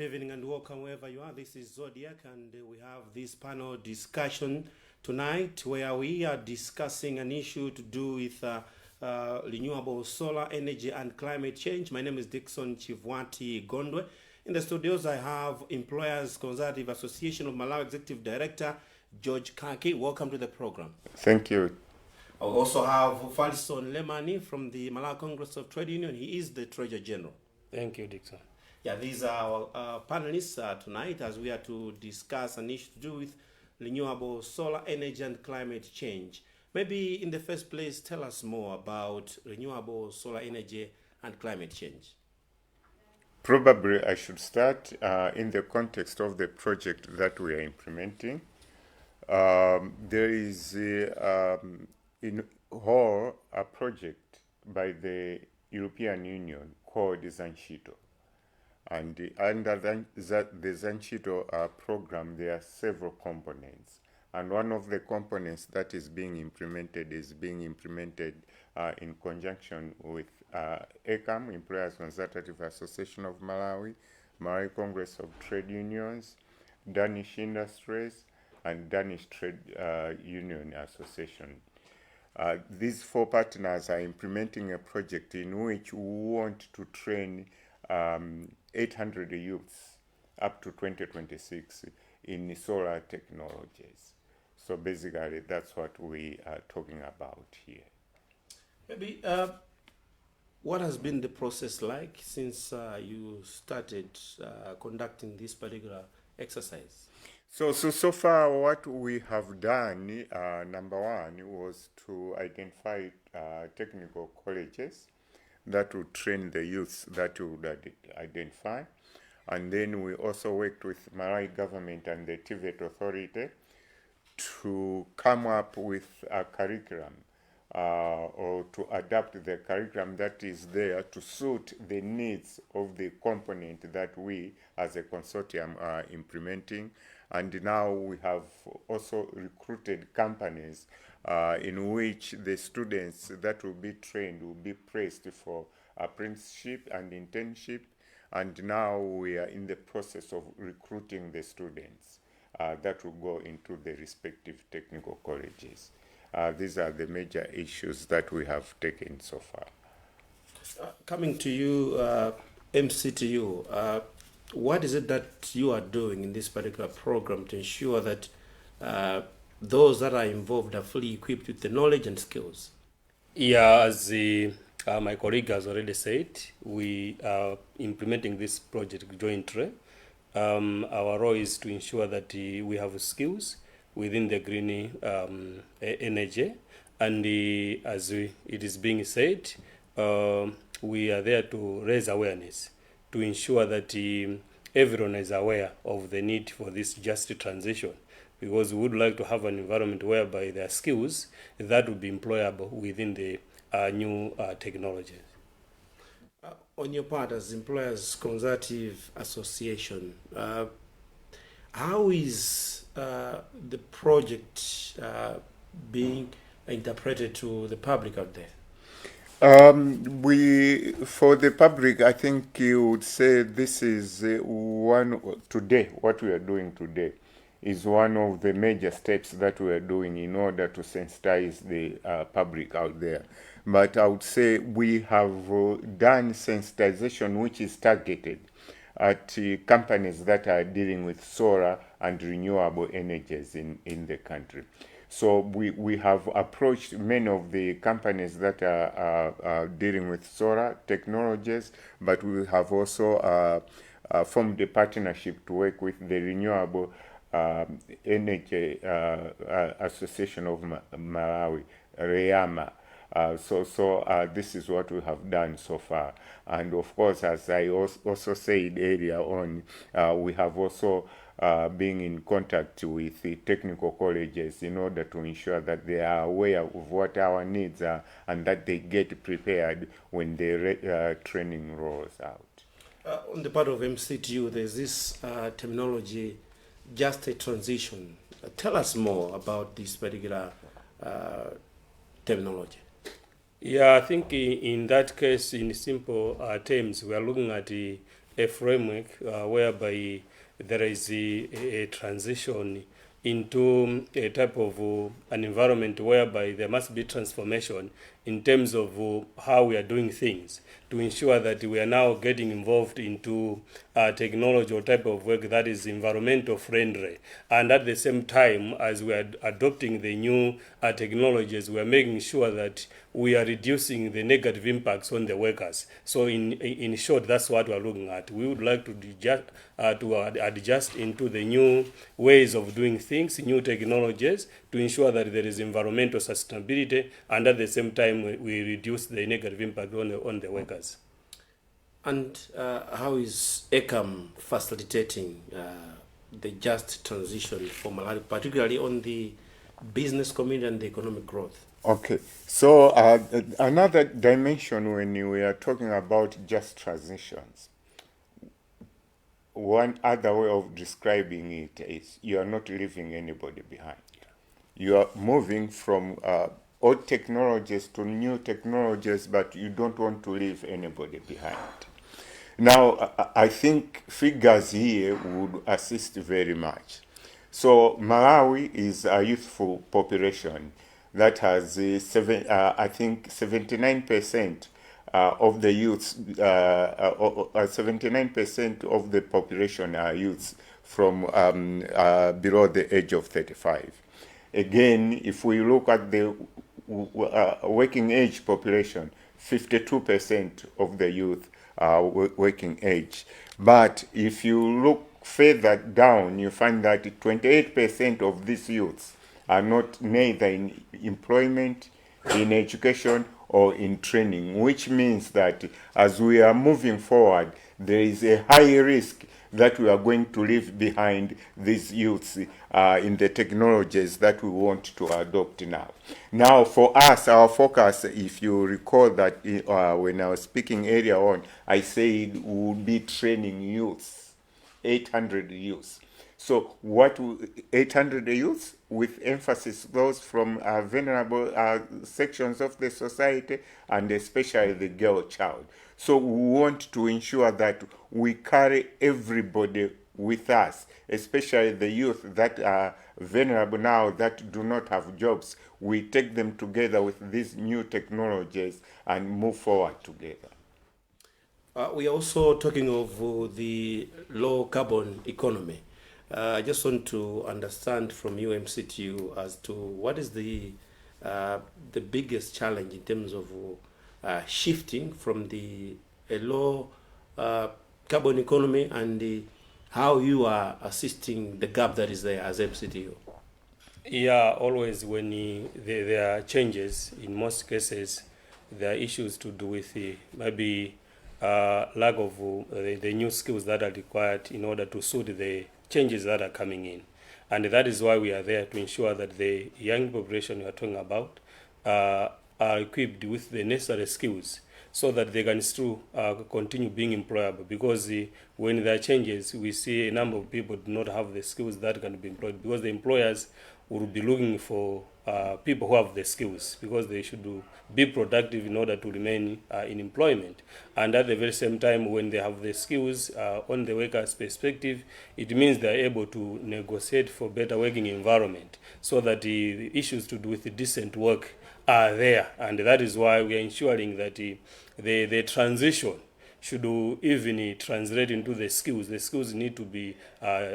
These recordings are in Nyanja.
Good evening and welcome wherever you are. This is Zodiac, and we have this panel discussion tonight where we are discussing an issue to do with renewable solar energy and climate change. My name is Dixon Chivwati Gondwe. In the studios, I have Employers Conservative Association of Malawi Executive Director George Kaki. Welcome to the program. Thank you. I also have Falson Lemani from the Malawi Congress of Trade Union. He is the Treasurer General. Thank you, Dixon. Yeah, these are our panelists tonight as we are to discuss an issue to do with renewable solar energy and climate change. Maybe in the first place, tell us more about renewable solar energy and climate change. Probably I should start in the context of the project that we are implementing. There is in whole a project by the European Union called Zanchito. And under the Zanchito program, there are several components. And one of the components that is being implemented in conjunction with ECAM, Employers Consultative Association of Malawi, Malawi Congress of Trade Unions, Danish Industries, and Danish Trade Union Association. These four partners are implementing a project in which we want to train 800 youths up to 2026 in solar technologies. So basically, that's what we are talking about here. Maybe what has been the process like since you started conducting this particular exercise? So far, what we have done, number one, was to identify technical colleges that would train the youths that we would identify. And then we also worked with Malawi government and the TVET authority to come up with a curriculum or to adapt the curriculum that is there to suit the needs of the component that we as a consortium are implementing. And now we have also recruited companies in which the students that will be trained will be placed for apprenticeship and internship. And now we are in the process of recruiting the students that will go into the respective technical colleges. These are the major issues that we have taken so far. Coming to you, MCTU, what is it that you are doing in this particular program to ensure that those that are involved are fully equipped with the knowledge and skills? Yeah, as my colleague has already said, we are implementing this project jointly. Our role is to ensure that we have skills within the green energy, and as it is being said, we are there to raise awareness, to ensure that everyone is aware of the need for this just transition, because we would like to have an environment whereby their skills that will be employable within the new technologies. On your part as Employers Conservative Association, how is the project being interpreted to the public out there? For the public, I think you would say this is what we are doing today is one of the major steps that we are doing in order to sensitize the public out there. But I would say we have done sensitization which is targeted at companies that are dealing with solar and renewable energies in the country. So we have approached many of the companies that are dealing with solar technologies, but we have also formed a partnership to work with the Renewable Energy Association of Malawi, REAMA. So this is what we have done so far. And of course, as I also said earlier on, we have also being in contact with the technical colleges in order to ensure that they are aware of what our needs are and that they get prepared when the training rolls out. On the part of MCTU, there's this terminology, just a transition. Tell us more about this particular terminology. Yeah, I think in that case, in simple terms, we are looking at a framework whereby there is a transition into a type of an environment whereby there must be transformation in terms of how we are doing things, to ensure that we are now getting involved into technology or type of work that is environmental friendly, and at the same time as we are adopting the new technologies, we are making sure that we are reducing the negative impacts on the workers. So in short, that's what we are looking at. We would like to adjust into the new ways of doing things, new technologies, to ensure that there is environmental sustainability, and at the same time we reduce the negative impact on the workers. And how is ECAM facilitating the just transition for Malawi, particularly on the business community and the economic growth? Okay, so another dimension when we are talking about just transitions, one other way of describing it is you are not leaving anybody behind. You are moving from old technologies to new technologies, but you don't want to leave anybody behind. Now, I think figures here would assist very much. So Malawi is a youthful population that has I think 79% of the youths, 79% of the population are youths from below the age of 35. Again, if we look at the working age population, 52% of the youth are working age. But if you look further down, you find that 28% of these youths are not neither in employment, in education, or in training, which means that as we are moving forward, there is a high risk that we are going to leave behind these youths in the technologies that we want to adopt now. Now, for us, our focus, if you recall that when I was speaking earlier on, I said we would be training youths, 800 youths. So 800 youths with emphasis those from vulnerable sections of the society, and especially the girl child. So we want to ensure that we carry everybody with us, especially the youth that are vulnerable now, that do not have jobs. We take them together with these new technologies and move forward together. We are also talking of the low carbon economy. I just want to understand from you, MCTU, as to what is the biggest challenge in terms of shifting from the low carbon economy, and how you are assisting the gap that is there as MCTU. Yeah, always when there are changes, in most cases, there are issues to do with maybe lack of the new skills that are required in order to suit the changes that are coming in. And that is why we are there, to ensure that the young population we are talking about are equipped with the necessary skills so that they can still continue being employable. Because when there are changes, we see a number of people do not have the skills that can be employed, because the employers will be looking for people who have the skills, because they should be productive in order to remain in employment. And at the very same time, when they have the skills on the worker's perspective, it means they are able to negotiate for better working environment, so that the issues to do with decent work are there. And that is why we are ensuring that the transition should even translate into the skills. The skills need to be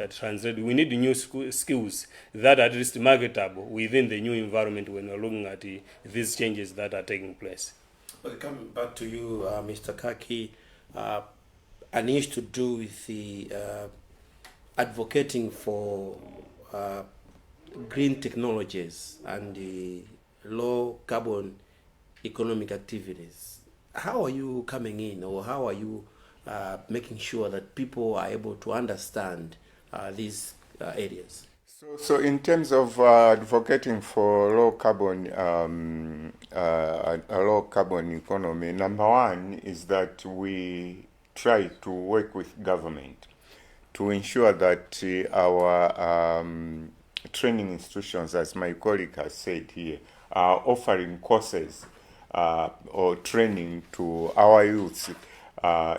translated. We need new skills that are at least marketable within the new environment when we're looking at these changes that are taking place. Okay, coming back to you, Mr. Kaki, an issue to do with the advocating for green technologies and the low carbon economic activities. How are you coming in, or how are you making sure that people are able to understand these areas? So in terms of advocating for low carbon, a low carbon economy, number one is that we try to work with government to ensure that our training institutions, as my colleague has said here, are offering courses or training to our youths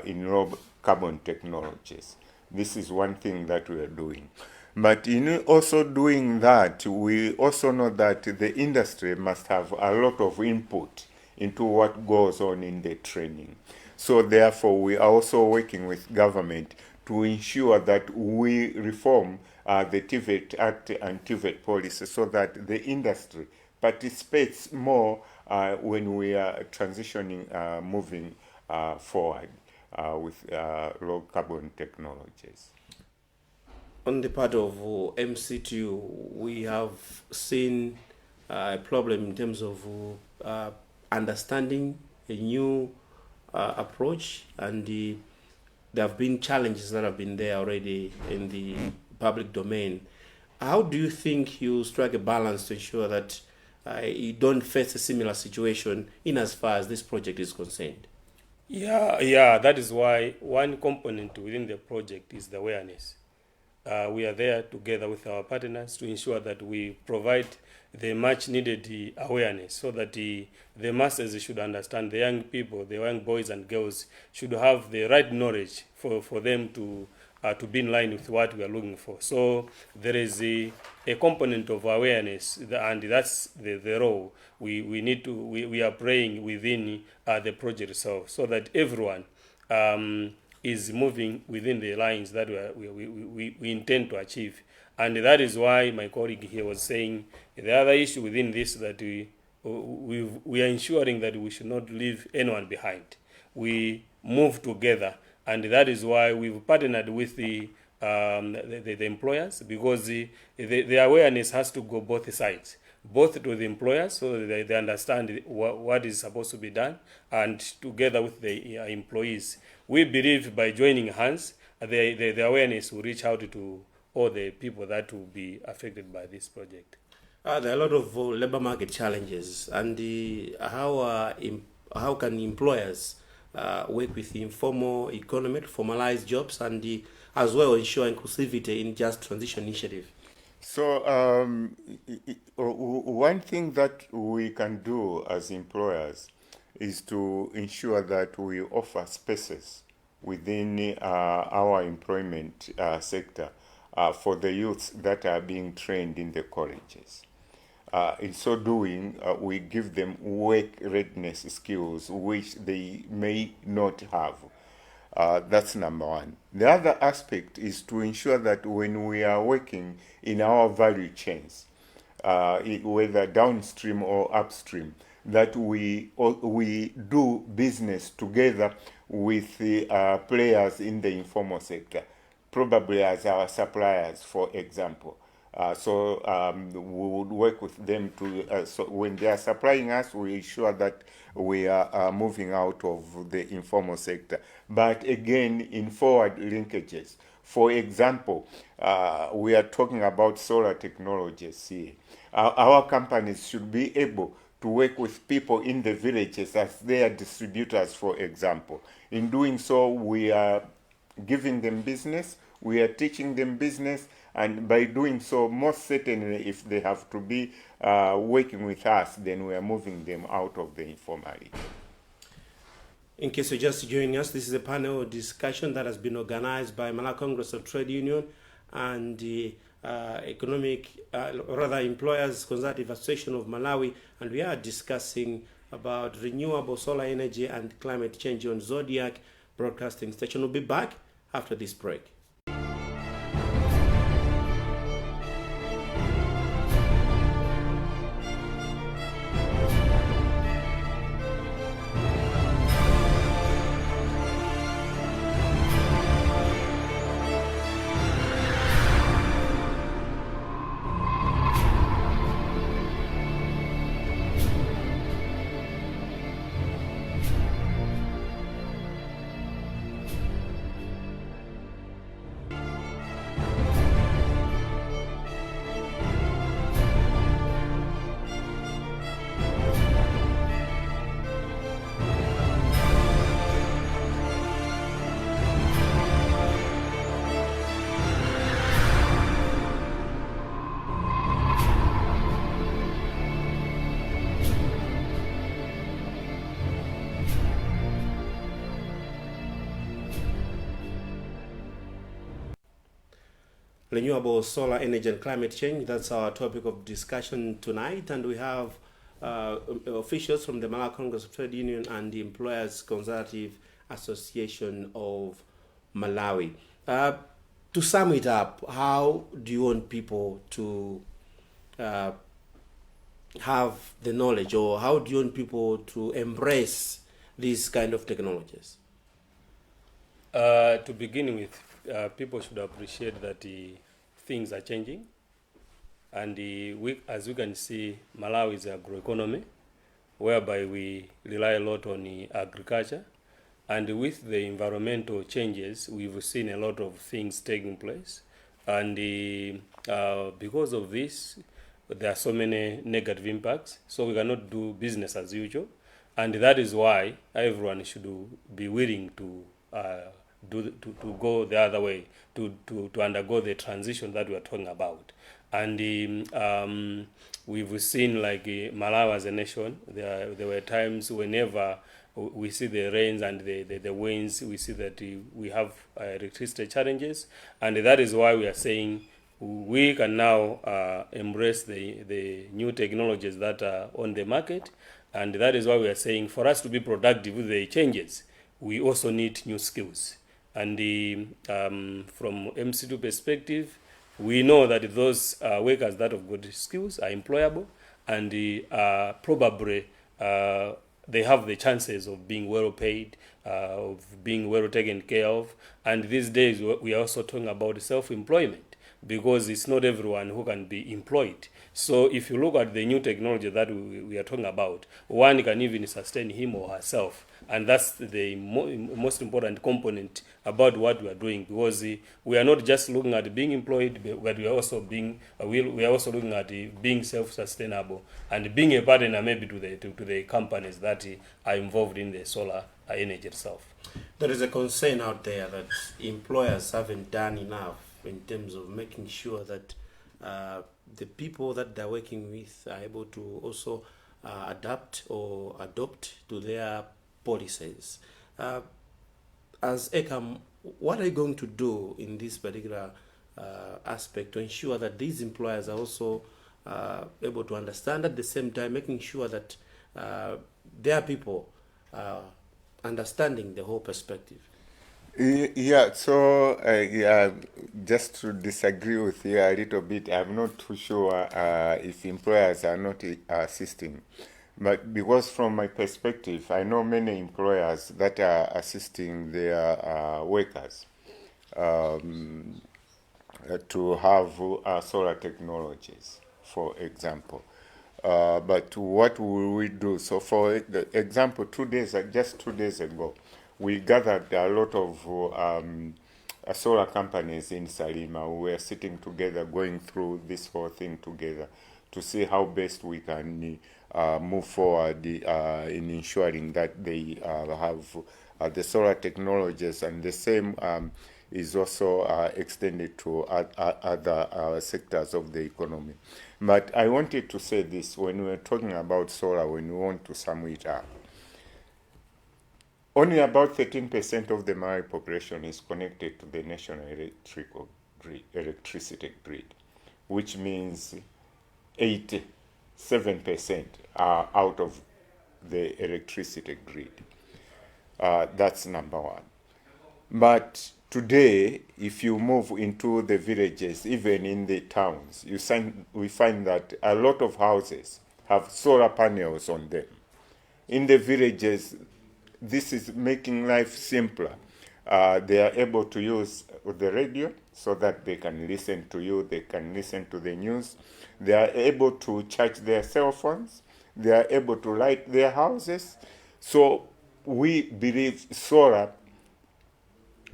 in low carbon technologies. This is one thing that we are doing. But in also doing that, we also know that the industry must have a lot of input into what goes on in the training. So therefore, we are also working with government to ensure that we reform the TVET Act and TVET policy so that the industry participates more when we are transitioning, moving forward with low carbon technologies. On the part of MCTU, we have seen a problem in terms of understanding a new approach, and there have been challenges that have been there already in the public domain. How do you think you strike a balance to ensure that you don't face a similar situation in as far as this project is concerned? Yeah, that is why one component within the project is the awareness. We are there together with our partners to ensure that we provide the much needed awareness so that the masses should understand, the young people, the young boys and girls should have the right knowledge for them to be in line with what we are looking for. So there is a component of awareness, and that's the role we are playing within the project itself, so that everyone is moving within the lines that we intend to achieve. And that is why my colleague here was saying the other issue within this, that we are ensuring that we should not leave anyone behind. We move together, and that is why we've partnered with the employers, because the awareness has to go both sides, both to the employers so that they understand what is supposed to be done, and together with the employees. We believe by joining hands, the awareness will reach out to all the people that will be affected by this project. There are a lot of labor market challenges, and how can employers work with the informal economy to formalize jobs and as well ensure inclusivity in just transition initiative? So one thing that we can do as employers is to ensure that we offer spaces within our employment sector for the youths that are being trained in the colleges. In so doing, we give them work readiness skills which they may not have. That's number one. The other aspect is to ensure that when we are working in our value chains, whether downstream or upstream, that we do business together with the players in the informal sector, probably as our suppliers, for example. So we would work with them to, so when they are supplying us, we ensure that we are moving out of the informal sector. But again, in forward linkages. For example, we are talking about solar technologies here. Our companies should be able to work with people in the villages as their distributors, for example. In doing so, we are giving them business, we are teaching them business, and by doing so, most certainly, if they have to be working with us, then we are moving them out of the informality. In case you're just joining us, this is a panel discussion that has been organized by Malawi Congress of Trade Union and the Employers Consultative Association of Malawi, and we are discussing about renewable solar energy and climate change on Zodiac Broadcasting Station. We'll be back after this break. renewable solar energy and climate change. That's our topic of discussion tonight, and we have officials from the Malawi Congress of Trade Union and the Employers Consultative Association of Malawi. To sum it up, how do you want people to have the knowledge, or how do you want people to embrace these kind of technologies? To begin with, people should appreciate that things are changing, and as we can see, Malawi is an agroeconomy, whereby we rely a lot on agriculture, and with the environmental changes, we've seen a lot of things taking place, and because of this, there are so many negative impacts, so we cannot do business as usual, and that is why everyone should be willing to go the other way, to undergo the transition that we are talking about. And we've seen, like Malawi as a nation, there were times whenever we see the rains and the winds, we see that we have electricity challenges, and that is why we are saying we can now embrace the new technologies that are on the market, and that is why we are saying for us to be productive with the changes, we also need new skills. And from MC2 perspective, we know that those workers that have good skills are employable, and probably they have the chances of being well paid, of being well taken care of. And these days we are also talking about self-employment, because it's not everyone who can be employed. So if you look at the new technology that we are talking about, one can even sustain him or herself. And that's the most important component about what we are doing, because we are not just looking at being employed, but we are also looking at being self-sustainable and being a partner maybe to the companies that are involved in the solar energy itself. There is a concern out there that employers haven't done enough in terms of making sure that the people that they're working with are able to also adapt or adopt to their policies. As ECAM, what are you going to do in this particular aspect to ensure that these employers are also able to understand, at the same time making sure that their people are understanding the whole perspective? Yeah, so just to disagree with you a little bit, I'm not too sure if employers are not assisting. But because from my perspective, I know many employers that are assisting their workers to have solar technologies, for example. But what will we do? So for example, just 2 days ago, we gathered a lot of solar companies in Salima. We were sitting together, going through this whole thing together to see how best we can move forward in ensuring that they have the solar technologies, and the same is also extended to other sectors of the economy. But I wanted to say this: when we're talking about solar, when we want to sum it up, only about 13% of the Malawi population is connected to the national electricity grid, which means 87% are out of the electricity grid. That's number one. But today, if you move into the villages, even in the towns, we find that a lot of houses have solar panels on them. In the villages, this is making life simpler. They are able to use the radio so that they can listen to you, they can listen to the news. They are able to charge their cell phones. They are able to light their houses. So we believe solar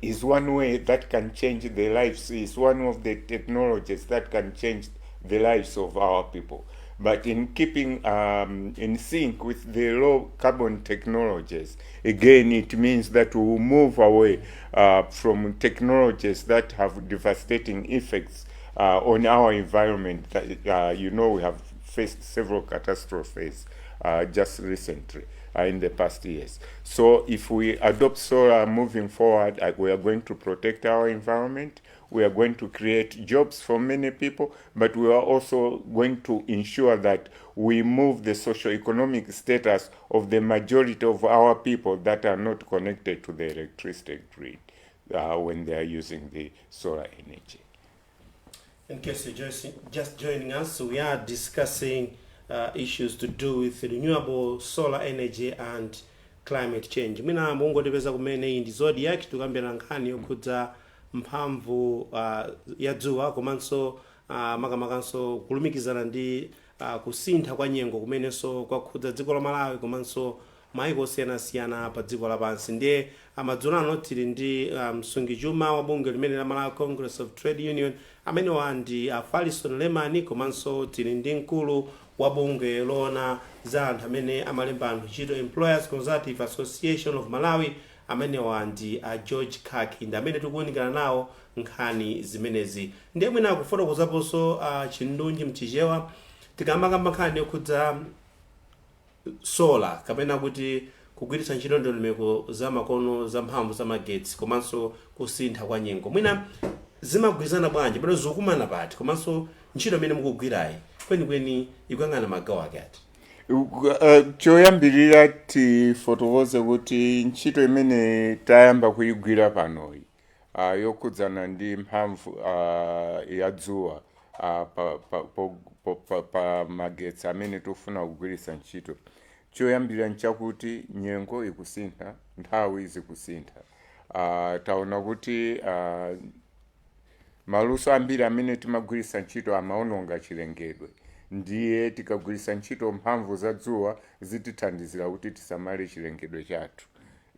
is one way that can change the lives, is one of the technologies that can change the lives of our people. But in keeping in sync with the low carbon technologies, again, it means that we will move away from technologies that have devastating effects on our environment. We have faced several catastrophes just recently in the past years. So if we adopt solar moving forward, we are going to protect our environment, we are going to create jobs for many people, but we are also going to ensure that we move the socio-economic status of the majority of our people that are not connected to the electricity grid when they are using the solar energy. In case you're just joining us, we are discussing issues to do with renewable solar energy and climate change. Mina mungotipeza kumene iyi ndi Zodiac tikambira nkhani yokhudza mphamvu ya dzuwa komanso makamakanso kulumikizana ndi kusintha kwa nyengo kumenenso kwakhudza dziko la Malawi komanso maiko osiyanasiyana pa dziko lapansi. Ndiye amadzulo ano tili ndi msungichuma wa bungwe limene la Malawi Congress of Trade Union amene ndi Falison Lemani, komanso tili ndi mkulu wa bungwe loona za anthu amene amalemba anthu ntchito Employers Consultative Association of Malawi amene ndi George Kaki, ndi amene tikuwunikana nawo nkhani zimenezi. Ndiye mwina akufotokozaponso chindunji mchichewa tikamaka nkhani yokhudza solar kapena kuti kugwiritsa ntchito ndondomeko za makono za mphamvu za magetsi komanso kusintha kwa nyengo. Mwina zimagwirizana bwanji pano zokumana pati komanso ntchito imene mukugwirayi kwenikweni ikuyang'ana magawo ake ati? Choyambirira tifotokoze kuti ntchito imene tayamba kuyigwira panoyi yokhudzana ndi mphamvu ya dzuwa pa magetsi amene tofuna kugwiritsa ntchito. Choyambirira nchakuti nyengo ikusintha, nthawi zikusintha. Taona kuti maluso ambiri amene timagwiritsa ntchito amaononga chilengedwe, ndiye tikagwiritsa ntchito mphamvu za dzuwa zitithandizira kuti tisamale chilengedwe chathu.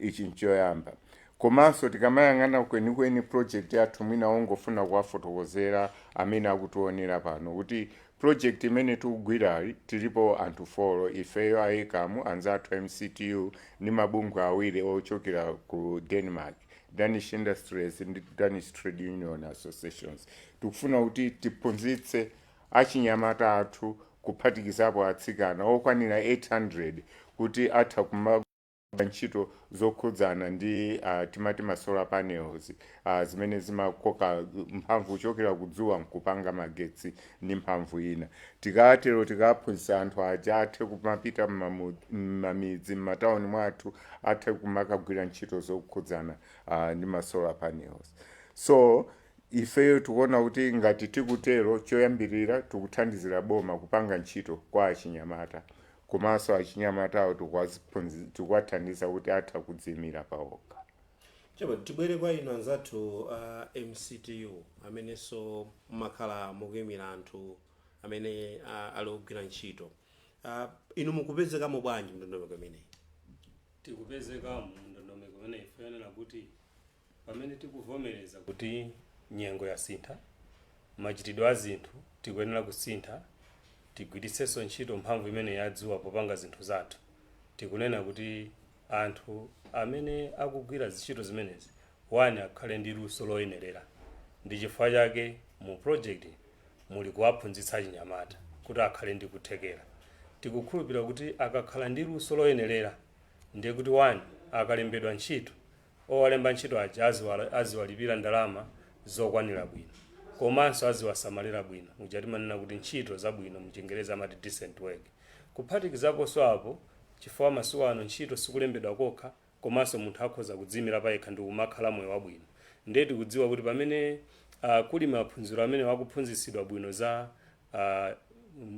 Ichi nchoyamba. Komanso tikamayang'ana kwenikweni project yathu mwina ongofuna kuwafotokozera amene akutionera pano kuti project imene tikugwirayi tilipo anthu 4, ifeyo ayikamu anzathu MCTU ndi mabungwe awiri ochokera ku Denmark, Danish Industries ndi Danish Trade Union Associations. Tikufuna kuti tiphunzitse achinyamata athu kuphatikizapo atsikana okwanira 800 kuti atha ntchito zokhudzana ndi timati solar panels zimene zimakoka mphamvu kuchokera kudzuwa nkupanga magetsi ndi mphamvu ina. Tikatero tikaphunzitsa anthu aja athe kumapita m'mamidzi m'matawuni mwathu athe kumakagwira ntchito zokhudzana ndi solar panels. So ifeyo tikuona kuti ngati tikutero choyambirira tikuthandizira boma kupanga ntchito kwa achinyamata. Komanso achinyamata awo tikuwathandiza kuti atha kudzimira pawokha. Chaba tibwere kwa inu anzathu MCTU amenenso makhala mukuyimira anthu amene ali kugwira ntchito. Inu mukupezekamo bwanji mndondomeko imeneyi? Tikupezekamo mndondomeko imeneyi ifanana kuti pamene tikuvomereza kuti nyengo yasintha, machitidwe a zinthu tikuyenera kusintha, tigwiritsenso ntchito mphamvu imene yadzuwa popanga zinthu zathu. Tikunena kuti anthu amene akugwira ntchito zimenezi akhale ndi luso loyenerera. Ndi chifukwa chake mu project muli kuwaphunzitsa achinyamata kuti akhale ndi kuthekera. Tikukhulupirira kuti akakhala ndi luso loyenerera ndiye kuti akalembedwa ntchito, owalemba ntchito aja aziwalipira ndalama zokwanira bwino, komanso aziwasamalira bwino. Mujati manena kuti ntchito zabwino mchingereza amati decent work. Kuphatikizaponso apo chifukwa masuku ano ntchito sikulembedwa kokha, komanso munthu akhoza kudzimira payekha ndi kumakhala moyo wabwino. Ndiye tikudziwa kuti pamene kuli maphunziro amene wakuphunzitsidwa bwino za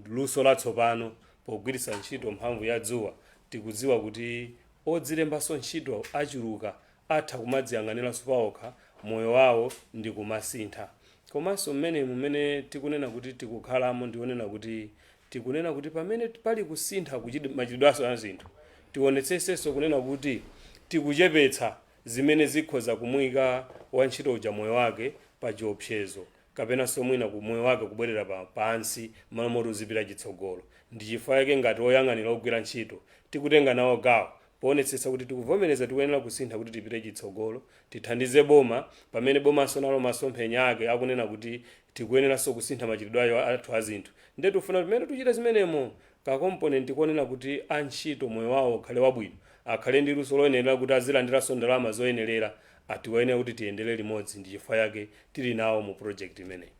luso latsopano pogwiritsa ntchito mphamvu ya dzuwa, tikudziwa kuti odzilembanso ntchito achuluka atha kumadziyang'aniranso pawokha, moyo wawo ndi kumasintha. Komanso mmene tikunena kuti tikukhalamo ndionena kuti tikunena kuti pamene pali kusintha machitidwaso a zinthu, tionetsetsenso kunena kuti tikuchepetsa zimene zikhoza kumuyika wantchito uja moyo wake pa chiopsezo kapenanso mwina moyo wake kubwerera pansi malo moti uzipita chitsogolo. Ndi chifukwa chake ngati oyang'anira ogwira ntchito tikutenga nawo gawo poonetsetsa kuti tikuvomereza tikuyenera kusintha kuti tipite chitsogolo, tithandize boma pamene bomanso nalo masomphenya ake akunena kuti tikuyeneranso kusintha machitidwe athu a zinthu. Ndiye tifuna pamene tuchita zimenemo ka component kuonena kuti antchito moyo wawo ukhale wabwino, akhale ndi luso loyenerera kuti azilandiranso ndalama zoyenerera, atiwayenera kuti tiyendere limodzi, ndi chifukwa yake tili nawo mu project imeneyi.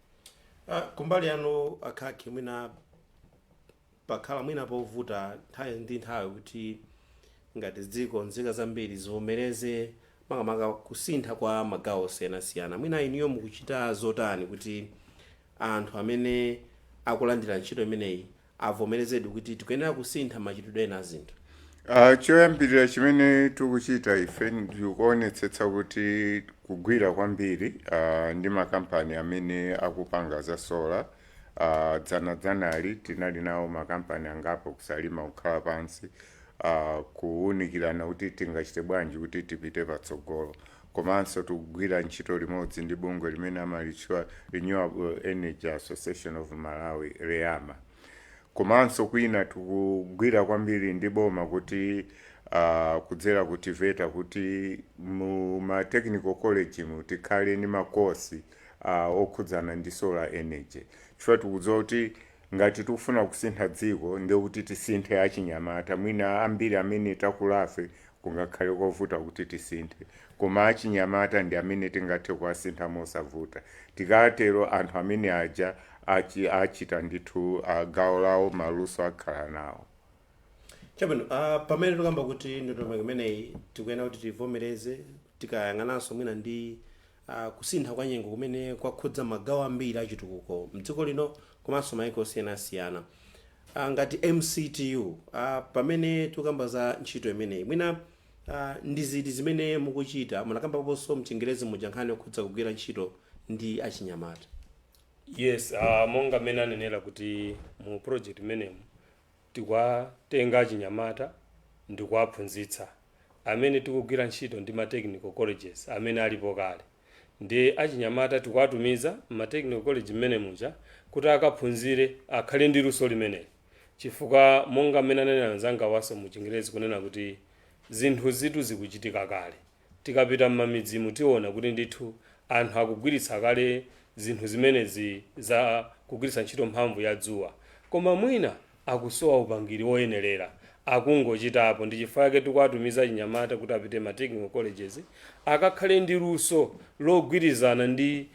Kumbali ano akhakhe mwina pakhala mwina povuta nthawi ndi nthawi kuti ngati dziko nzika zambiri zivomereze makamaka kusintha kwa magawo osiyanasiyana. Mwina iniyo mukuchita zotani kuti anthu amene akulandira ntchito imeneyi avomerezedwe kuti tikuyenera kusintha machitidwe ena a zinthu? Choyambirira chimene tikuchita ife ndikuonetsetsa kuti kugwira kwambiri ndi makampani amene akupanga za sola. Dzanali tinali nawo makampani angapo kusalima kukhala pansi kuwunikirana kuti tingachite bwanji kuti tipite patsogolo, komanso tikugwira ntchito limodzi ndi bungwe limene amalitchula Renewable Energy Association of Malawi, REAMA. Komanso kwina tikugwira kwambiri ndi boma kuti kudzera kuti VETA kuti mu ma technical college mu tikhale ndi makosi okhudzana ndi solar energy. Chifukwa tikudziwa kuti ngati tikufuna kusintha dziko ndi kuti tisinthe achinyamata. Mwina ambiri amene takulafe kungakhale kovuta kuti tisinthe, koma achinyamata ndi amene tingathe kuwasintha mosavuta. Tikatero anthu amene aja achita ndithu gawo lawo maluso akhala nawo. Chabwino, pamene tikamba kuti ndondomeko imeneyi tikuyenera kuti tivomereze, tikayang'ananso mwina ndi kusintha kwa nyengo kumene kwakhudza magawo ambiri achitukuko mdziko lino komanso maiko osiyanasiyana. Ngati MCTU, pamene tikamba za ntchito imeneyi mwina ndi ziti zimene mukuchita, munakamba kaponso mchingerezi muja nkhani yokhudza kugwira ntchito ndi achinyamata? Yes, monga mene anenera kuti mu project imeneyi tikwatenga achinyamata ndi kuwaphunzitsa. Amene tikugwira ntchito ndi ma technical colleges amene alipo kale, ndi achinyamata tikuwatumiza ma technical college mmene muja kuti akaphunzire akhale ndi luso limeneli. Chifukwa monga mene anenera anzanga waso mu Chingerezi kunena kuti zinthu zitu zikuchitika kale. Tikapita m'mamidzimu tiona kuti ndithu anthu akugwiritsa kale zinthu zimenezi za kugwiritsa ntchito mphamvu ya dzuwa, koma mwina akusowa upangiri woyenerera, akungochitapo. Ndi chifukwa chake tikuwatumiza achinyamata kuti apite ma technical colleges akakhale ndi luso logwirizana ndi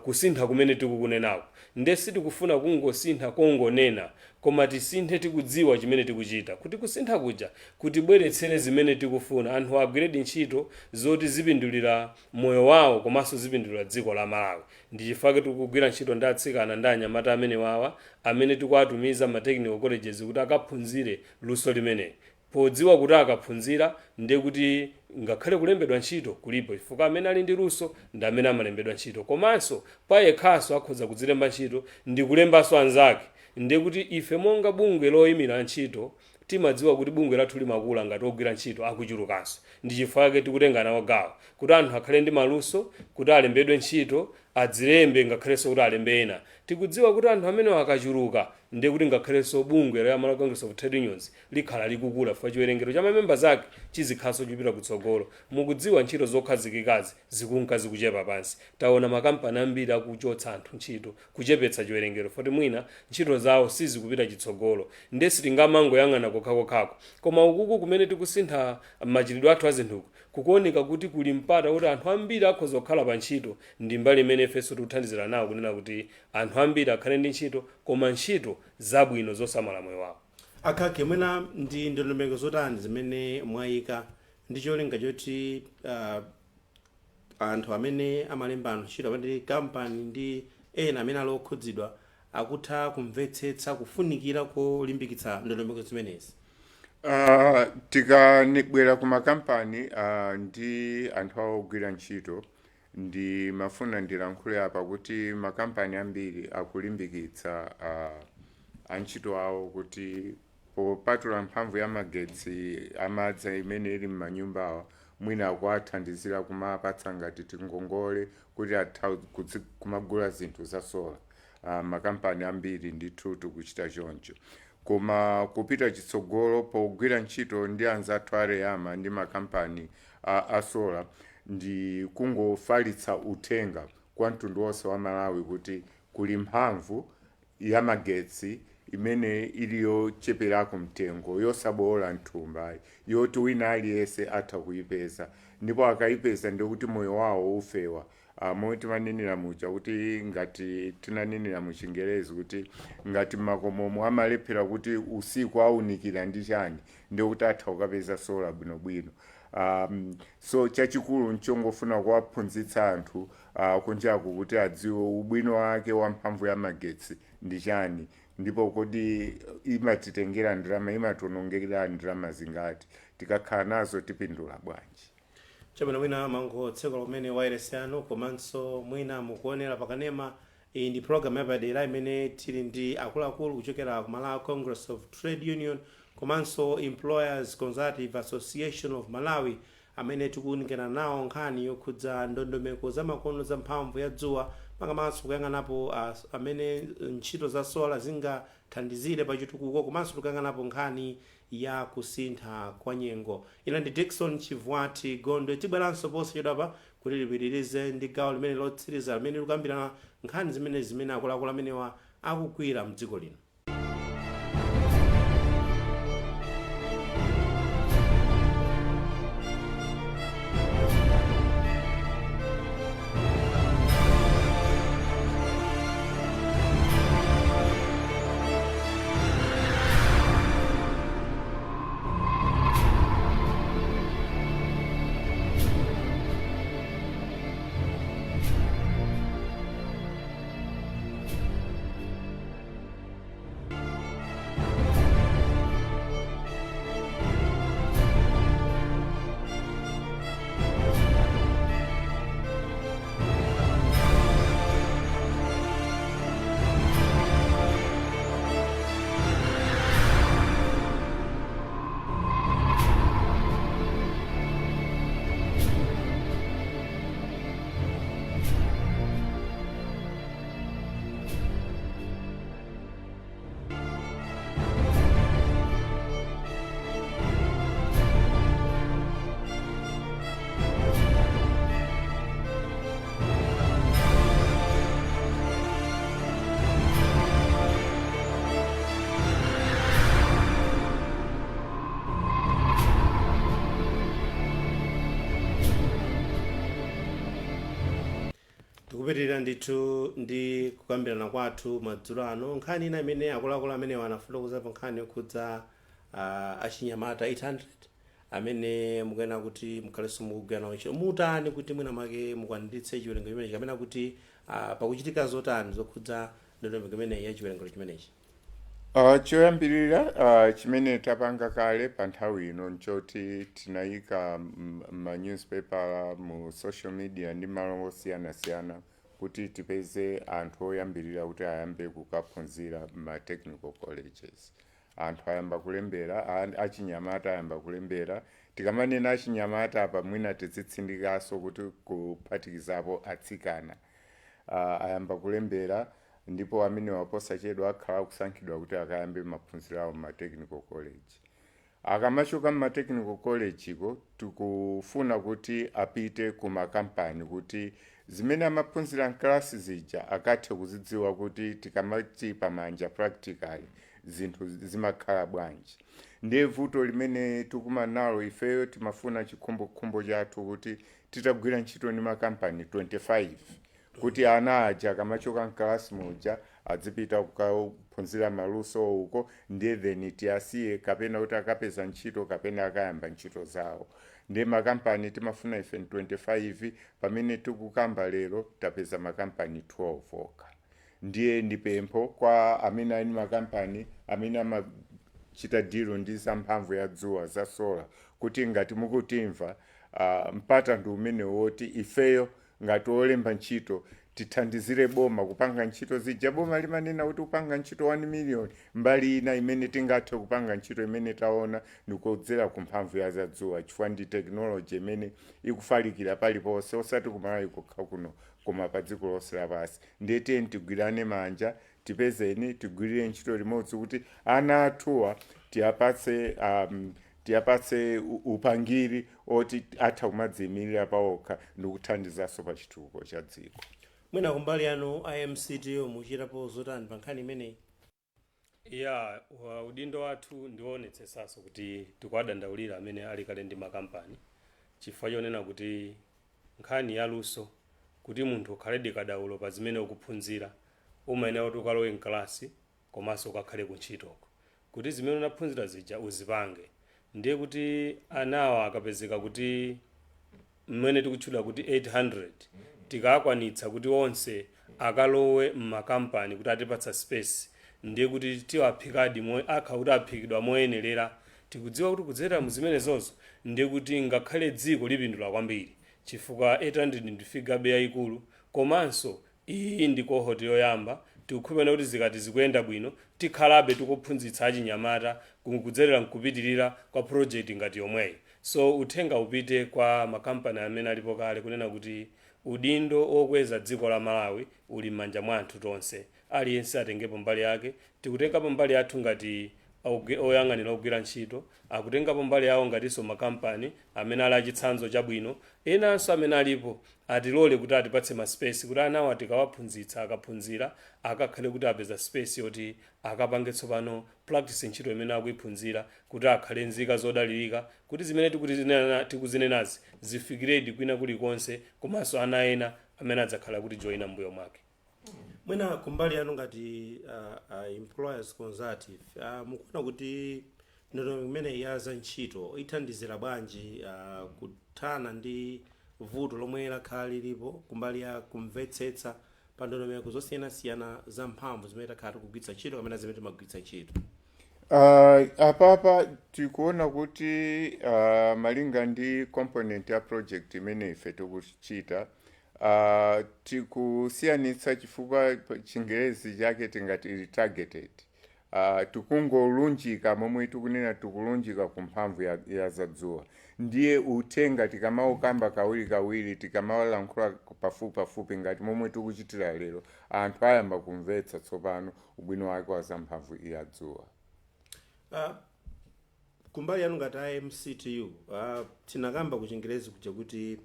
kusintha kumene tikukunenako. Ndesi tikufuna kungosintha kongonena, koma tisinthe tikudziwa chimene tikuchita, kuti kusintha kuja kutibweretsere zimene tikufuna. Anthu agwiredi ntchito zoti zipindulira moyo wawo komanso zipindulira dziko la Malawi. Ndi chifukwa chake tikugwira ntchito ndi atsikana ndi anyamata amene wawa amene tikuwatumiza ma technical colleges kuti akaphunzire luso limeneli. Podziwa kuti akaphunzira ndi kuti ngakhale kulembedwa ntchito kulipo, chifukwa amene ali ndi luso ndi amene amalembedwa ntchito, komanso payekhaso akhoza kudzilemba ntchito ndi kulembanso anzake. Ndi kuti ife monga bungwe loyimira ntchito timadziwa kuti bungwe lathu limakula ngati ogwira ntchito akuchulukanso. Ndi chifukwa chake tikutenga nawo gawo kuti anthu akhale ndi maluso, kuti alembedwe ntchito, adzilembe ngakhalenso kuti alembe ena. Tikudziwa kuti anthu amene akachuluka ndi kuti ngakhalenso bungwe la Malawi Congress of Trade Unions likhala likukula, chifukwa chiwerengero cha mamemba zake chizikhaso chipita kutsogolo. Mukudziwa ntchito zokhazikikazi zikunka zikuchepa pansi. Taona makampani ambiri akuchotsa anthu ntchito kuchepetsa chiwerengero, foti mwina ntchito zawo sizikupita chitsogolo. Ndesi tingamangoyang'ana kokhako, koma ukuku kumene tikusintha machitidwe athu a zinthuku kukuoneka kuti kuli mpata kuti anthu ambiri akhoza kukhala pa ntchito. Ndi mbali imene ifenso tikuthandizira nawo kunena kuti anthu ambiri akhale ndi ntchito, koma ntchito zabwino zosamala moyo wawo. Akhakhe mwina ndi ndondomeko zotani zimene mwayika ndi cholinga choti anthu amene amalemba anthu ntchito amene kampani ndi ena amene ali okhudzidwa akutha kumvetsetsa kufunikira kolimbikitsa ndondomeko zimenezi? Tikanibwera ku makampani ndi anthu awo ogwira ntchito, ndi mafuna ndilankhule apa kuti makampani ambiri akulimbikitsa antchito awo kuti popatula mphamvu ya magetsi amadzi imene ili m'manyumba awo, mwina akuwathandizira kumapatsa ngati tingongole kuti atha kumagula zinthu za sola. Makampani ambiri ndithu tikuchita choncho, koma kupita chitsogolo pogwira ntchito ndi anzathu a REAMA ndi makampani a sola ndi kungofalitsa uthenga kwa mtundu wonse wa Malawi kuti kuli mphamvu ya magetsi imene iliyo cheperako mtengo yosabola nthumba yoti wina aliyense atha kuipeza ndipo akaipeza ndikuti moyo wawo ufewa. Momwe timanenera mucha kuti ngati tinanenera mu Chingerezi kuti ngati makomomo amalephera kuti usiku aunikira ndi chani ndikuti atha kukapeza sola bwinobwino. So chachikulu nchongofuna kuwaphunzitsa anthu kunjaku kuti adziwe ubwino wake wa mphamvu ya magetsi ndi chani ndipo kodi imatitengera ndalama imationongera ndalama zingati tikakhala nazo tipindula bwanji. Chabwino mwina mango tseko lomene wayeresano komanso mwina mukuonera pakanema iyi ndi program yapadera imene tili ndi akuluakulu kuchokera ku Malawi Congress of Trade Union komanso Employers Consultative Association of Malawi amene tikuunikira nawo nkhani yokhudza ndondomeko za makono za mphamvu ya dzuwa makamaka kuyang'anapo amene ntchito za sola zingathandizire pa chitukuko komanso tikuyang'anapo nkhani ya kusintha kwa nyengo. Ina ndi Dickson Chivwati Gondwe tibweranso posachedwapa kuti tipitirize ndi gawo limene lotsiriza limene likukambirana nkhani zimene akuluakulu amenewa akugwira mdziko lino. Kupitirira ndithu ndi kukambirana kwathu madzulo ano nkhani ina imene akuluakulu amene anafotokoza pa nkhani yokhudza achinyamata 800 amene mukuyena kuti mukhalenso mukugwirana ntchito mutani kuti mwina make mukwaniritse chiwerengero chimenechi kapena kuti pakuchitika zotani zokhudza ndondomeko imeneyi ya chiwerengero chimenechi. Choyambirira chimene tapanga kale pa nthawi ino nchoti tinayika ma newspaper mu social media ndi malo osiyanasiyana kuti tipeze anthu oyambirira kuti ayambe kukaphunzira ma technical colleges. Anthu ayamba kulembera achinyamata ayamba kulembera tikamanena achinyamata apa mwina tizitsindikanso kuti kuphatikizapo atsikana ayamba kulembera ndipo amene waposachedwa akhala kusankhidwa kuti akayambe maphunziro awo ma technical college. Akamachoka ma technical college ko tikufuna kuti apite ku makampani kuti zimene amaphunzira mklasi zija akathe kuzidziwa kuti tikamati pamanja practically zinthu zimakhala bwanji. Ndiye vuto limene tikumana nalo ifeyo timafuna chikhumbokhumbo chathu kuti titagwira ntchito ndi makampani 25 kuti ana aja akamachoka mklasi muja adzipita kukaphunzira maluso uko ndiye then tiyasiye kapena kuti akapeza ntchito kapena akayamba ntchito zawo. Ndiye makampani timafuna ife 25 pamene tikukamba lero tapeza makampani 12 okha. Ndiye ndipempho kwa amene ali makampani amene amachita dilo ndi za mphamvu ya dzuwa za sola kuti ngati mukutimva mpata ndi umene woti ifeyo ngati olemba ntchito tithandizire boma kupanga ntchito zija. Boma limanena kuti kupanga ntchito 1 million mbali ina imene tingathe kupanga ntchito imene taona ndikudzera ku mphamvu ya zadzuwa chifukwa ndi technology imene ikufalikira paliponse osati kumalawi kokha kuno koma pa dziko lonse lapansi. Ndiye tiyeni tigwirane manja tipezeni tigwirire ntchito limodzi kuti ana athuwa tiyapatse upangiri oti atha kumadziyimirira pawokha ndikuthandizanso pa chitukuko cha dziko. Mwina kumbali yanu IMCT muchitapo zotani pa nkhani imeneyi? ya udindo wathu ndionetsesaso kuti tikuwadandaulira amene ali kale ndi makampani chifukwa chonena kuti nkhani yaluso kuti munthu ukhaledi kadaulo pa zimene ukuphunzira umayenera kuti ukalowe mkalasi komanso ukakhale kuntchitoko kuti zimene unaphunzira zija uzipange. Ndiye kuti anawa akapezeka kuti mmene tikutchula kuti 800 tikakwanitsa kuti onse akalowe mmakampani kuti atipatsa space, ndiye kuti tiwaphikadi kuti aphikidwa moyenerera. Tikudziwa kuti kudzera muzimene zonso ndiye kuti ngakhale dziko lipindula kwambiri chifukwa 800 ndifigabe yayikulu, komanso iyi ndi cohort yoyamba. Tikukhulupirira kuti zikati zikuyenda bwino tikhalabe tikuphunzitsa achinyamata kudzera mkupitirira kwa project ngati yomweyi. So uthenga upite kwa makampani amene alipo kale kunena kuti udindo okweza dziko la Malawi uli m'manja mwa anthu tonse, aliyense atengepo mbali yake. Tikutengapo mbali yathu ngati oyang'anira ogwira ntchito, akutengapo mbali yawo ngatinso makampani amene ali achitsanzo chabwino, enanso amene alipo atilole kuti atipatse ma space kuti anawo tikawaphunzitsa akaphunzira akakhale kuti apeza space yoti akapange tsopano practice ntchito imene akuyiphunzira kuti akhale nzika zodalirika kuti zimene tikuzinenazi zifikiredi kwina kulikonse, komanso ana ena amene adzakhala kuti joina mbuyo mwake. Mwina kumbali yanu ngati employers consultative mukuona kuti ndondomeko imene yaza ntchito ithandizira bwanji kuthana ndi vuto lomwe lakhala lilipo kumbali ya kumvetsetsa pa ndondomeko zosiyanasiyana za mphamvu zimene takhala tikugwiritsa ntchito kapena zimene timagwiritsa ntchito? Apapa tikuona kuti malinga ndi component ya project imene ife tikuchita tikusiyanitsa chifukwa chingerezi chake tingati targeted. Tikungolunjika momwe tikunena tikulunjika ku mphamvu ya zadzuwa. Ndiye utenga tikamaukamba kawiri tikamawalankhula pafupi ngati momwe tikuchitira lero anthu ayamba kumvetsa tsopano ubwino wake wa za mphamvu ya dzuwa. Kumbali yanu ngati IMCTU tinakamba ku chingerezi kuja kuti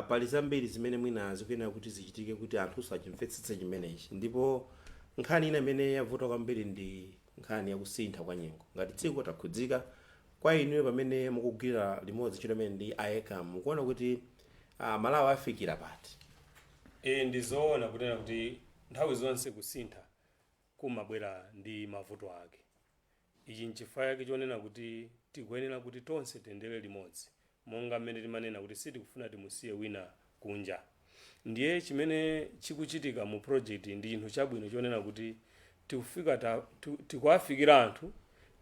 pali zambiri zimene mwina zikuyenera kuti zichitike kuti anthu sachimvetsetse chimenechi, ndipo nkhani ina imene yavuta kwambiri ndi nkhani yakusintha kwa nyengo. Ngati dziko takhudzika kwa inuyo pamene mukugwira limodzi ntchito imene ndi IECAM, mukuona kuti Malawi afikira pati? Ndizoona kunena kuti nthawi zonse kusintha kumabwera ndi mavuto ake. Ichi nchifukwa chake chonena kuti tikuyenera kuti tonse tiyendere limodzi monga mmene timanena kuti sitikufuna timusiye wina kunja. Ndiye chimene chikuchitika mu project ndi chinthu chabwino chonena kuti tikuwafikira anthu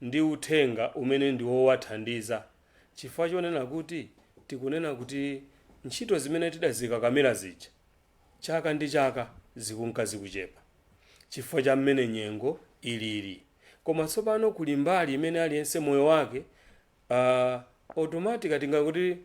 ndi uthenga umene ndi wowathandiza, chifukwa chonena kuti tikunena kuti ntchito zimene tidazika kamera zija chaka ndi chaka zikunka zikuchepa chifukwa cha mmene nyengo ilili. Koma tsopano kuli mbali imene aliyense moyo wake automatic tingakuti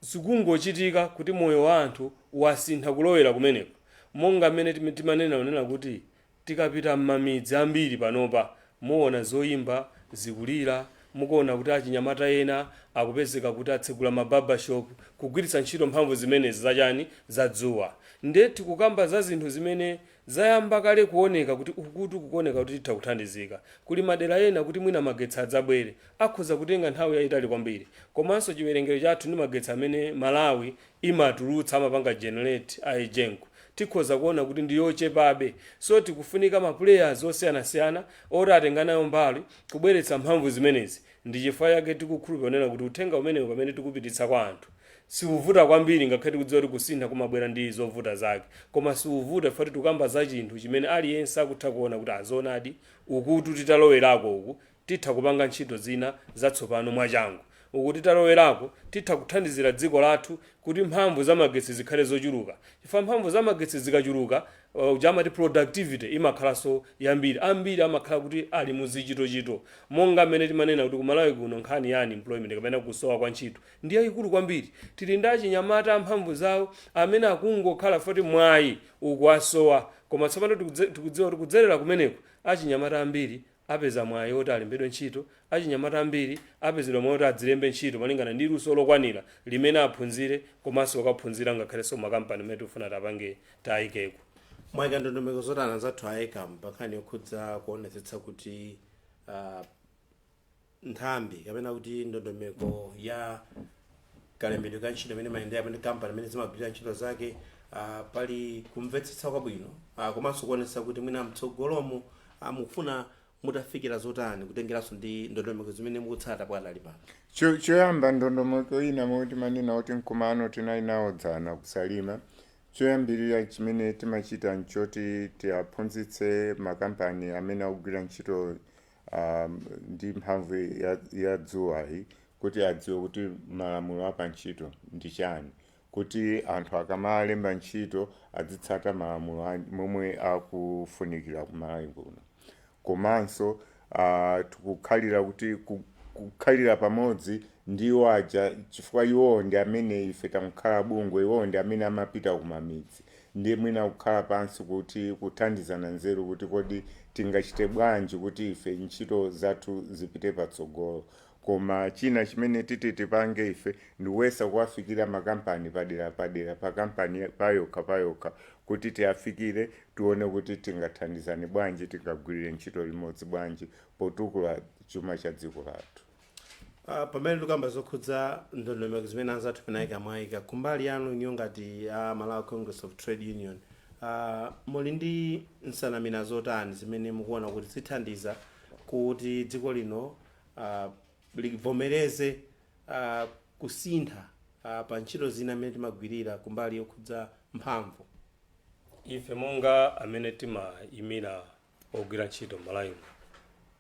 zikungochitika kuti moyo wa anthu wasintha kulowera kumeneko, monga mmene timanena kuti tikapita m'mamidzi ambiri panopa muona zoyimba zikulira, mukuona kuti achinyamata ena akupezeka kuti atsegula mababa shop kugwiritsa ntchito mphamvu zimenezi zachani zadzuwa. Ndiye tikukamba za zinthu zimene zayamba kale kuoneka kuti kukuoneka kuti titha kuthandizika. Kuli madera ena kuti mwina magetsi adzabwere akhoza kutenga nthawi yayitali kwambiri, komanso chiwerengero chathu ndi magetsi amene Malawi imatulutsa amapanga generate aijengo tikhoza kuona kuti ndi yochepabe. So tikufunika ma players osiyanasiyana oti atenganayo mbali kubweretsa mphamvu zimenezi. Ndi chifukwa chake tikukhulupirira kuti uthenga umenewu pamene tikupititsa kwa anthu siuvuta kwambiri, ngakhale tikudziwa kuti kusintha kumabwera ndi zovuta zake, koma siuvuta fati tukamba za chinthu chimene aliyense akutha kuona kuti azonadi ukuti titalowerako uku titha kupanga ntchito zina zatsopano mwachangu. Ukuti talowerako titha kuthandizira dziko lathu kuti mphamvu za magetsi zikhale zochuluka. Chifukwa mphamvu za magetsi zikachuluka jamati productivity imakhalanso yambiri. Ambiri amakhala kuti ali muzichitochito, monga mmene timanena kuti kumalawi kuno nkhani ya unemployment kapena kusowa kwa ntchito ndi yayikulu kwambiri. Tili ndi achinyamata mphamvu zawo amene akungokhala foti mwayi ukuwasowa, koma tsopano tikudziwa kuti kudzerera kumeneko achinyamata ambiri apeza mwayi oti alembedwe ntchito, achinyamata ambiri apezedwa mwayi oti adzilembe ntchito malingana ndi luso lokwanira limene aphunzire, komanso akaphunzira ngakhalenso makampani amene tikufuna tapange tayikeko. mwaika ndondomeko zotani zathu ayika mpakani yokhudza kuonetsetsa kuti nthambi kapena kuti ndondomeko ya kalembedwe ka ntchito imene mayendera pamene kampani imene zimagwirira ntchito zake pali kumvetsetsa kwabwino komanso kuonetsa kuti mwina mtsogolomo mukufuna mutafikira zotani kutengeranso ndi ndondomeko zimene mukutsata bwadali pano. choyamba ndondomeko ina moti manena kuti mkumano tinali nawo dzana kusalima. choyambirira chimene timachita nchoti tiaphunzitse makampani amene akugwira ntchito ndi mphamvu ya dzuwayi kuti adziwe kuti malamulo apa ntchito ndi chani, kuti anthu akamalemba ntchito azitsata malamulo momwe akufunikira kumalawi kuno. Komanso tikukhalira kuti kukhalira pamodzi ndiwo aja chifukwa iwo ndi amene ife tamkhala bungwe, iwo ndi amene amapita kumamidzi, ndiye mwina kukhala pansi kuti kuthandizana nzeru kuti kodi tingachite bwanji kuti ife ntchito zathu zipite patsogolo. Koma china chimene tipange ife ndiwesa kuwafikira makampani padera pa kampani payokha kuti tiafikire tione kuti tingathandizane bwanji, tingagwirire ntchito limodzi bwanji potukula chuma cha dziko lathu. Pamene tikamba zokhudza ndondomeko zimene anzathu penayika mwayika kumbali yanu inyo ngati Malawi Congress of Trade Union, muli ndi nsanamira zotani zimene mukuona kuti zithandiza kuti dziko lino livomereze kusintha pa ntchito zina amene timagwirira kumbali yokhudza mphamvu? Ife monga amene timayimira ogwira ntchito Malawi,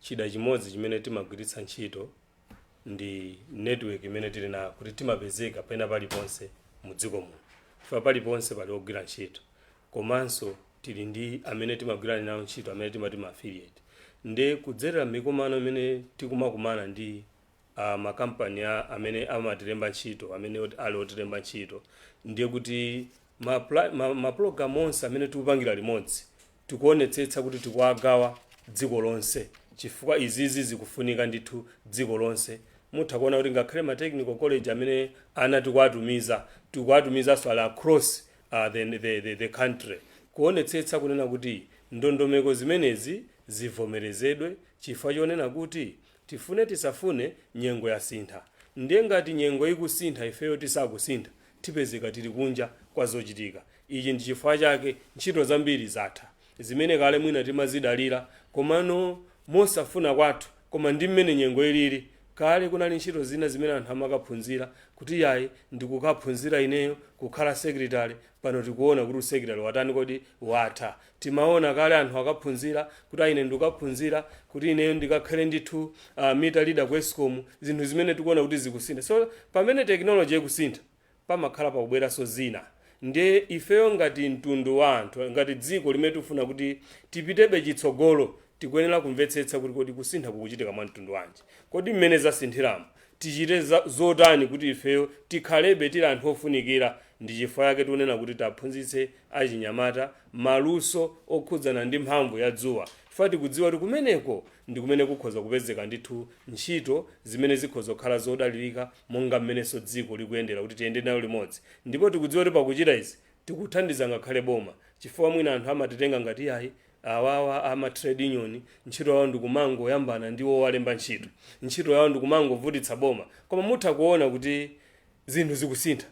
chida chimodzi chimene timagwiritsa ntchito ndi network imene tili nayo kuti timapezeka pena paliponse mu dziko muno. Ife paliponse pali ogwira ntchito, komanso tili ndi amene timagwirana nawo ntchito amene timati ma affiliate. Nde kudzera mikumano imene tikumakumana ndi makampani amene amatilemba ntchito, amene ali otilemba ntchito, ndiye kuti ma program onse amene tikupangira limodzi tikuonetsetsa kuti tikuagawa dziko lonse, chifukwa izizi zikufunika ndithu dziko lonse. Mutha kuona kuti ngakhale ma technical college amene tikuatumiza so across the country, kuonetsetsa kunena kuti ndondomeko zimenezi zivomerezedwe, chifukwa chonena kuti tifune tisafune nyengo yasintha. Ndiye ngati nyengo ikusintha ifeyo tisakusintha tipezeka tili kunja kwa zochitika. Ichi ndi chifukwa chake ntchito zambiri zatha zimene kale mwina timazidalira komano mosafuna kwathu, koma ndi mmene nyengo ilili. Kale kunali ntchito zina zimene anthu amakaphunzira kuti yayi ndikukaphunzira ineyo kukhala secretary, pano tikuona kuti secretary watani kodi watha. Timaona kale anthu akaphunzira kuti ine ndikukaphunzira kuti ineyo ndikakhale ndithu meter leader ku Eskom, zinthu zimene tikuona kuti zikusintha. So pamene technology ikusintha pamakhala pakubwera so zina. Ndiye ifeyo ngati mtundu wa anthu, ngati dziko limene tifuna kuti tipitebe chitsogolo, tikuyenera kumvetsetsa kuti kodi kusintha kukuchitika mwa mtundu wanji, kodi mmene zasinthiramo tichite zotani kuti ifeyo tikhalebe tili anthu ofunikira. Ndi chifukwa yake tikunena kuti taphunzitse achinyamata maluso okhudzana ndi mphamvu ya dzuwa, chifukwa tikudziwa kuti kumeneko ndi kumene kukhoza kupezeka ndithu ntchito zimene zikhoza kukhala zodalirika monga mmenenso dziko likuyendera kuti tiyende nayo limodzi. Ndipo tikudziwa kuti pakuchita izi tikuthandiza ngakhale boma, chifukwa mwina anthu amatitenga ngati yayi awawa ama trade union ntchito yawo ndikumango yambana ndiwo walemba ntchito, ntchito yawo ndikumango vutitsa boma. Koma mutha kuona kuti zinthu zikusintha,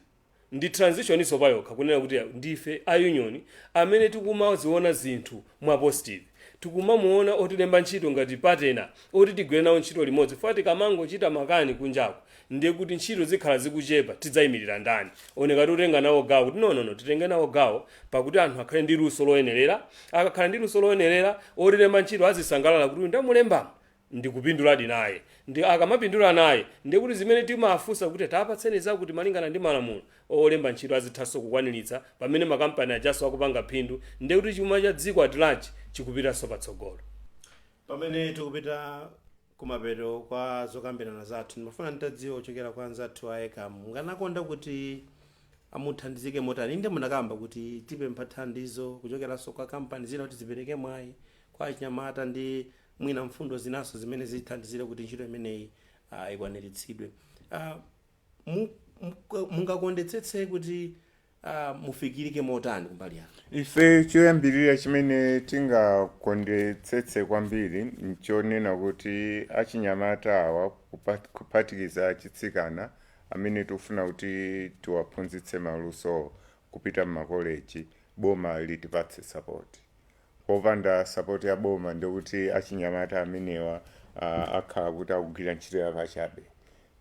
ndi transition iso payokha kunena kuti ndife a union amene tikumaziona zinthu mwa positive. Tikumamuona otilemba ntchito ngati partner oti tigwire nawo ntchito limodzi, fuati tikamango chita makani kunjako ndiye kuti ntchito zikhala zikuchepa tidzayimirira ndani. Oneka tutenga nawo gawo kuti no titenge nawo gawo pakuti anthu akhale ndi luso loyenerera. Akakhala ndi luso loyenerera otilemba ntchito azisangalala kuti ndamulembamo ndikupinduladi naye. Ndi akamapindula naye ndiye kuti zimene timafunsa kuti tapatseni zakuti malingana ndi malamulo, olemba ntchito azithanso kukwaniritsa pamene makampani ajaso akupanga phindu, ndiye kuti chuma cha dziko atilanji chikupitanso patsogolo. Pamene tikupita kumapeto kwa zokambirana zathu, ndimafuna nditadziwa kuchokera kwa anzathu ayeka munganakonda kuti amuthandizike motani. Inde munakamba kuti tipempha thandizo kuchokeranso kwa kampani zina kuti zipereke mwayi kwa achinyamata ndi mwina mfundo zinaso zimene zithandizire kuti ntchito imeneyi ikwaniritsidwe. Mungakondetsetse kuti mufikirike motani kumbali yanu? Ife choyambirira chimene tingakondetsetse kwambiri nchonena kuti achinyamata awa kuphatikiza achitsikana amene tikufuna kuti tiwaphunzitse maluso kupita m'makoleji, boma litipatse support. Popanda support ya boma ndikuti achinyamata amenewa akhala kuti akugwira ntchito yapachabe,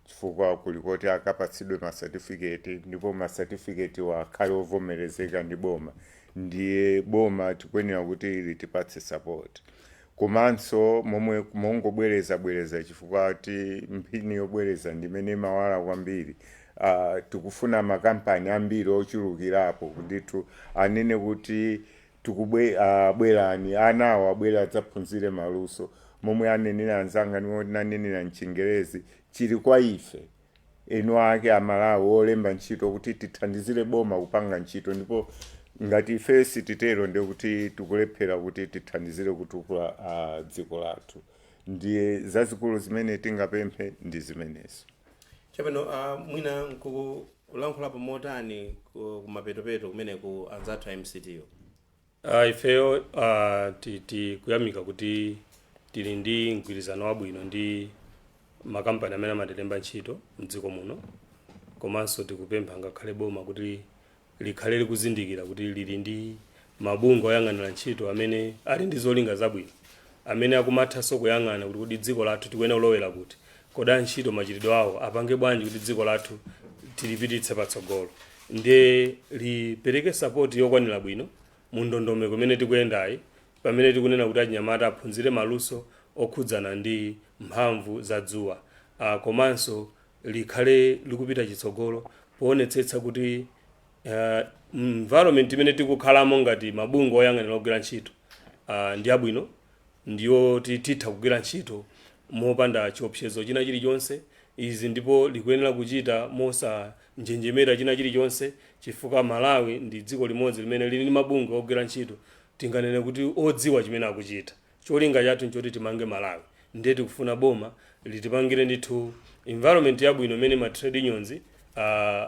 chifukwa kulikoti akapatsidwe masatifiketi ndipo masatifiketi akhale ovomerezeka ndi boma, ndiye boma tikuyenera kuti litipatse support. Komanso momwe mongobwereza chifukwa ati mphini yobwereza ndimene mawala kwambiri. Tikufuna makampani ambiri ochulukirapo kuti anene kuti tikubwerani anawo abwera adzaphunzire maluso momwe anenera anzanga nanenera mchingerezi chili kwa ife eno ake amalawi olemba ntchito kuti tithandizire boma kupanga ntchito, ndipo ngati ife sititero ndekuti tikulephera kuti tithandizire kutukula dziko lathu. Ndiye zazikulu zimene tingapemphe ndi zimenezo. Chapeno mwina nkulankhulapo motani kumapetopeto kumene ku anzathu a MCT yo? Ifeyo kuyamika kuti tili ndi mgwirizano wabwino ndi makampani amene amatilemba ntchito mdziko muno, komanso tikupempha ngakhale boma kuti likhale likuzindikira kuti lili ndi mabungwe oyang'anira ntchito amene ali ndi zolinga zabwino, amene akumathanso kuyang'ana kuti dziko lathu tikuyenera kulowera kuti koda ntchito machitidwe awo apange bwanji kuti dziko lathu tilipititse patsogolo, ndiye lipereke support yokwanira bwino mu ndondomeko imene tikuyendayi, pamene tikunena kuti achinyamata aphunzire maluso okhudzana ndi mphamvu za dzuwa, komanso likhale likupita chitsogolo poonetsetsa kuti environment imene tikukhalamo ngati mabungwe oyang'anira ogwira ntchito ndi abwino, ndiyo titha kugwira ntchito mopanda chiopsezo china chilichonse. Izi ndipo likuyenera kuchita mosa njenjemera china chilichonse, chifukwa Malawi ndi dziko limodzi limene lili ndi mabungwe ogwira ntchito tinganene kuti odziwa chimene akuchita. Cholinga chathu nchoti timange Malawi, ndiye tikufuna boma litipangire ndithu environment yabwino imene ma trade unions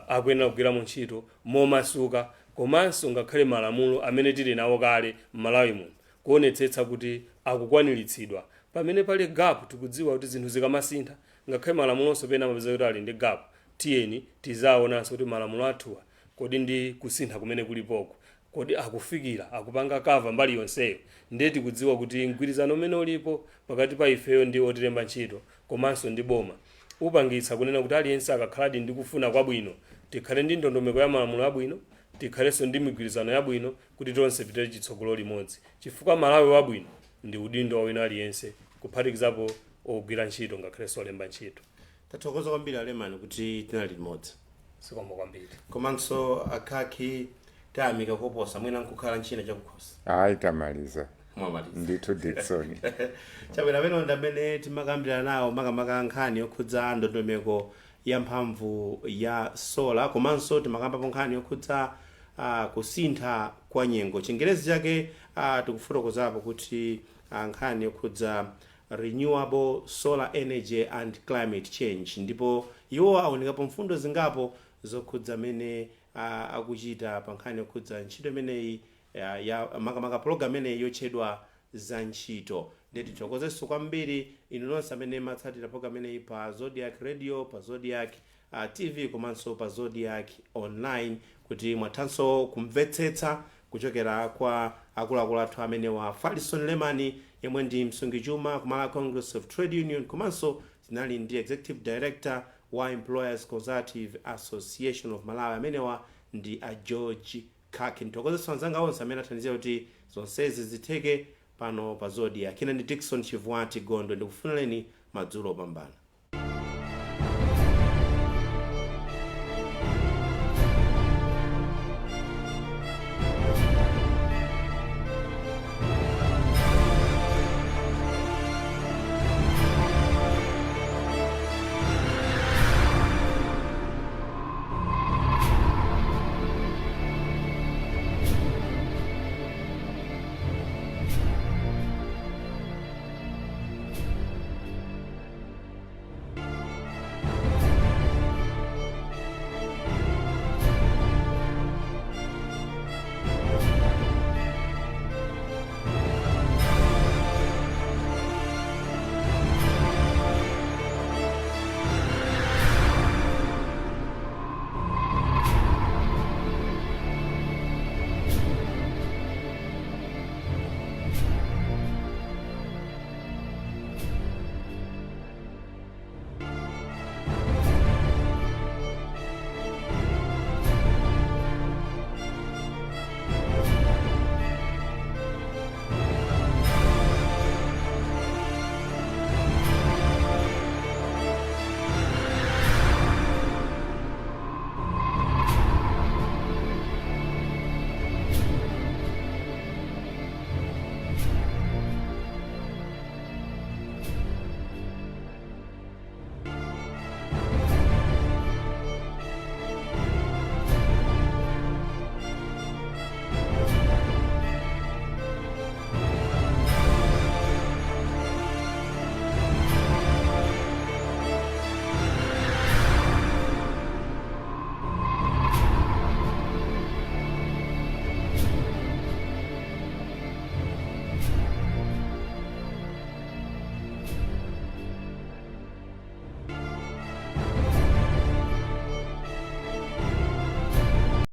akuyenera kugwiramo ntchito momasuka, komanso ngakhale malamulo amene tili nawo kale m'Malawi muno kuonetsetsa kuti akukwaniritsidwa. Pamene pali gap tikudziwa kuti zinthu zikamasintha, ngakhale malamulonso pena mapeza kuti ali ndi gap, tiyeni tizaonanso kuti malamulo athuwa kodi ndi kusintha kumene kulipoko kodi akufikira akupanga kava mbali yonseyo. Ndiye tikudziwa kuti mgwirizano umene ulipo pakati pa ifeyo ndi otilemba ntchito komanso ndi boma upangitsa kunena kuti aliyense akakhaladi ndi kufuna kwabwino tikhale ndi ndondomeko ya malamulo abwino, tikhalenso ndi migwirizano yabwino kuti tonse tipite chitsogolo limodzi, chifukwa Malawi wabwino ndi udindo wa wina aliyense kuphatikizapo ogwira ntchito ngakhalenso olemba ntchito. Tathokoza kwambiri Alemani kuti tinali limodzi. Sikombo kwambiri. Komanso akhaki tayamika koposa mwina nkukhala nchina chakukhosa. Hayi tamaliza. Mwamaliza. Ndithu Dickson. Chabwera peno ndamene timakambira nawo makamaka nkhani yokhudza ndondomeko ya mphamvu ya sola, komanso timakambapo nkhani yokhudza kusintha kwa nyengo. Chingerezi chake tikufotokozapo kuti nkhani yokhudza renewable solar energy and climate change, ndipo iwo aonekapo mfundo zingapo zokhudza mene akuchita pa nkhani yokhudza ntchito imeneyi ya makamaka program imeneyi yotchedwa za ntchito. Ndeti tithokozenso kwambiri inu nonse amene matsatira program imeneyi pa Zodiac Radio, pa Zodiac TV komanso pa Zodiac online, kuti mwathanso kumvetsetsa kuchokera kwa akuluakulu athu amene wa Falison Lemani yemwe ndi msungichuma ku Malawi Congress of Trade Union, komanso tinali ndi Executive Director wa Employers Consultative Association of Malawi amenewa ndi a George Kaki. Nthokozenso anzanga onse amene athandizira kuti zonsezi zitheke pano pa Zodiac. Kina ndi Dickson Chivwati Gondo, ndikufunireni madzulo opambana.